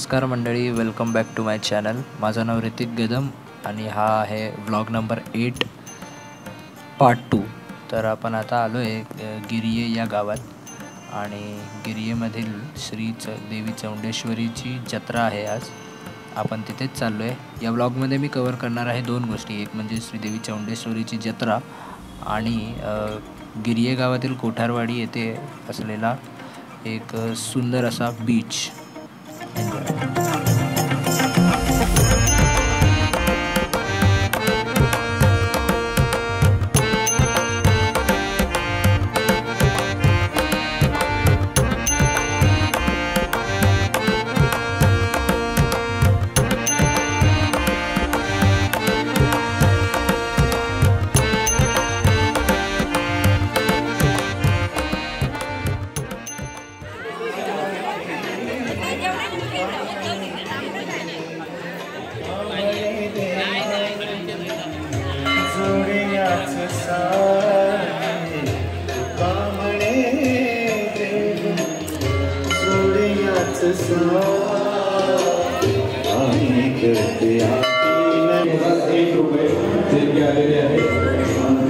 नमस्कार मंडळी, welcome back to my channel. माझं नाव ऋतिक गदम आणि हा आहे व्लॉग नंबर 8 पार्ट 2। तर आपण आता आलो आहे गिरिये या गावात आणि गिरियेमधील देवी चौंडेश्वरीची जत्रा आहे। आज आपण तिथेच चाललो आहे। या व्लॉगमध्ये मी कव्हर करणार आहे दोन गोष्टी, एक म्हणजे श्रीदेवी चौंडेश्वरीची जत्रा आणि गिरिये गावातील कोठारवाडी येथे असलेला एक सुंदर असा बीच।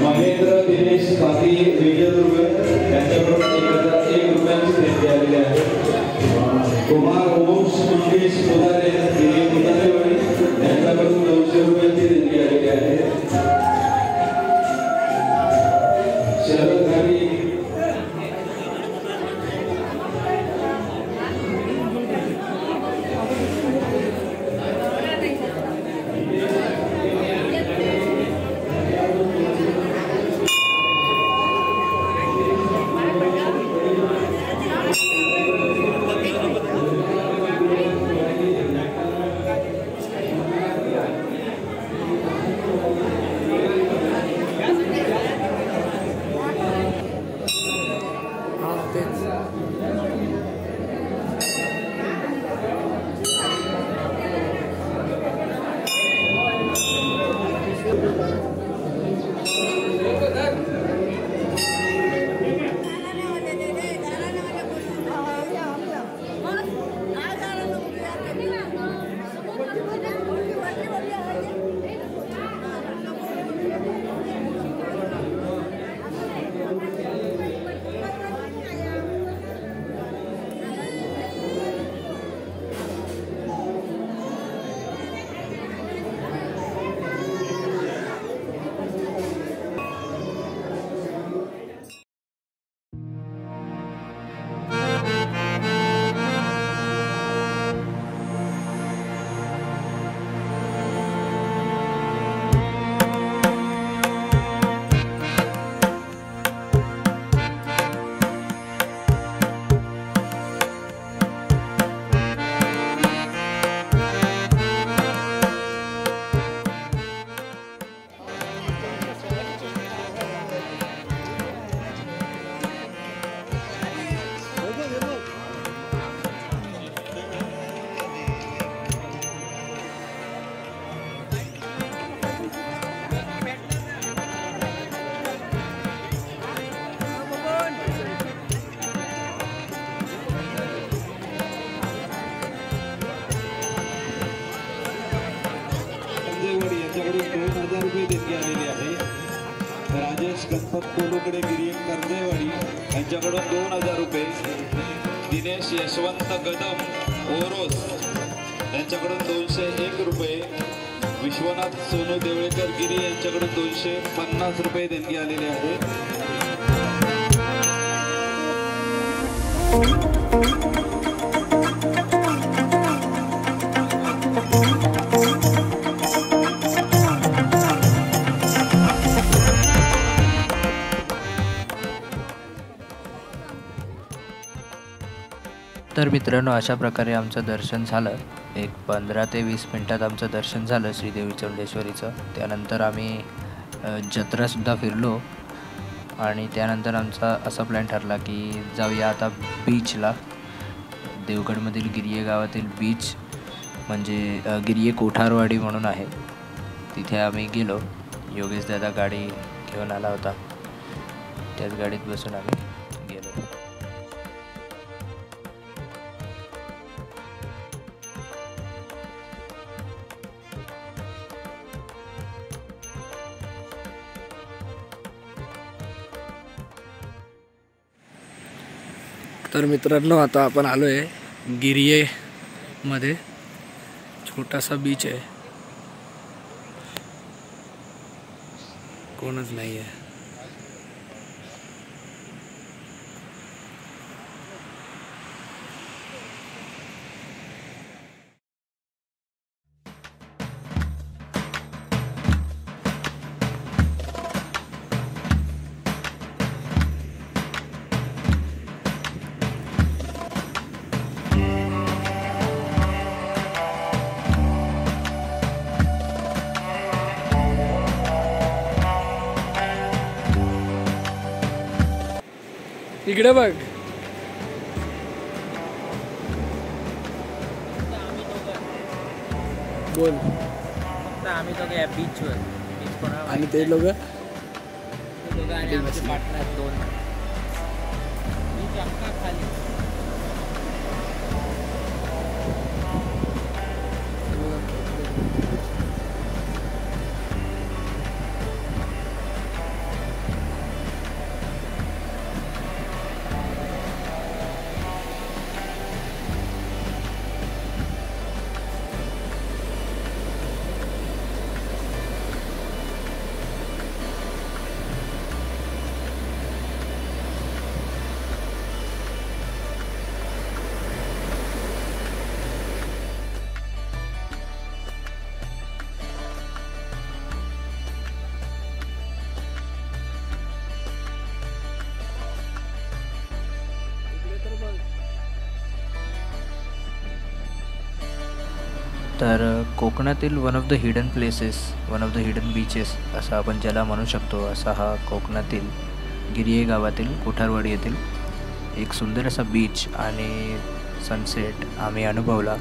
महेंद्र दिनेश पाटील विजयदुर्ग यांच्याकडून 1001 रुपयांची देणगी आलेली आहे। कुमार ओम मंगेश पुजारे पुजारेवाडी यांच्याकडून 200 रुपयांची देणगी आलेली आहे। शरद घाडी राजेश गणपत कोलुकडे गिरिये कर्जेवाडी यांच्याकडून 2000 रुपये। दिनेश यशवंत गदम ओरोस यांच्याकडून 201 रुपये। विश्वनाथ सोनू देवळेकर गिरी यांच्याकडून 250 रुपये देणगी आलेले आहे। तर मित्रांनो, अशा प्रकारे आमचं दर्शन झालं। एक 15 ते 20 मिनटात आमचं दर्शन झालं श्रीदेवी चौंडेश्वरीचं। त्यानंतर आम्ही जत्रासुद्धा फिरलो आणि त्यानंतर आमचा असा प्लॅन ठरला की जाऊया आता बीचला। देवगडमधील गिरिये गावातील बीच म्हणजे गिरिये कोठारवाडी म्हणून आहे, तिथे आम्ही गेलो। योगेश दादा गाडी घेऊन आला होता, त्याच गाडीत बसून आम्ही गेलो। तर मित्रांनो आता आपण आलो आहे गिरिये मध्ये. छोटासा बीच आहे, कोणच नाही आहे. इकडे बघ. बोल. आम्ही दोघे या बीचवर आणि ते लोक आणि आमचे पार्टनर 2 बीच अख्खा खाली. तर कोकणातील one of the hidden places, one of the hidden beaches असं आपण ज्याला म्हणू शकतो, असा हा कोकणातील गिरिये गावातील कोठारवाडी येथील एक सुंदर असा बीच आणि सनसेट आम्ही अनुभवला.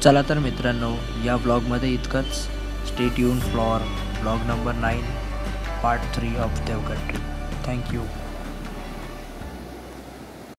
चला तर मित्रांनो, या ब्लॉगमध्ये इतकंच. Stay tune for blog number 9 part 3 of Devgad trip. Thank you.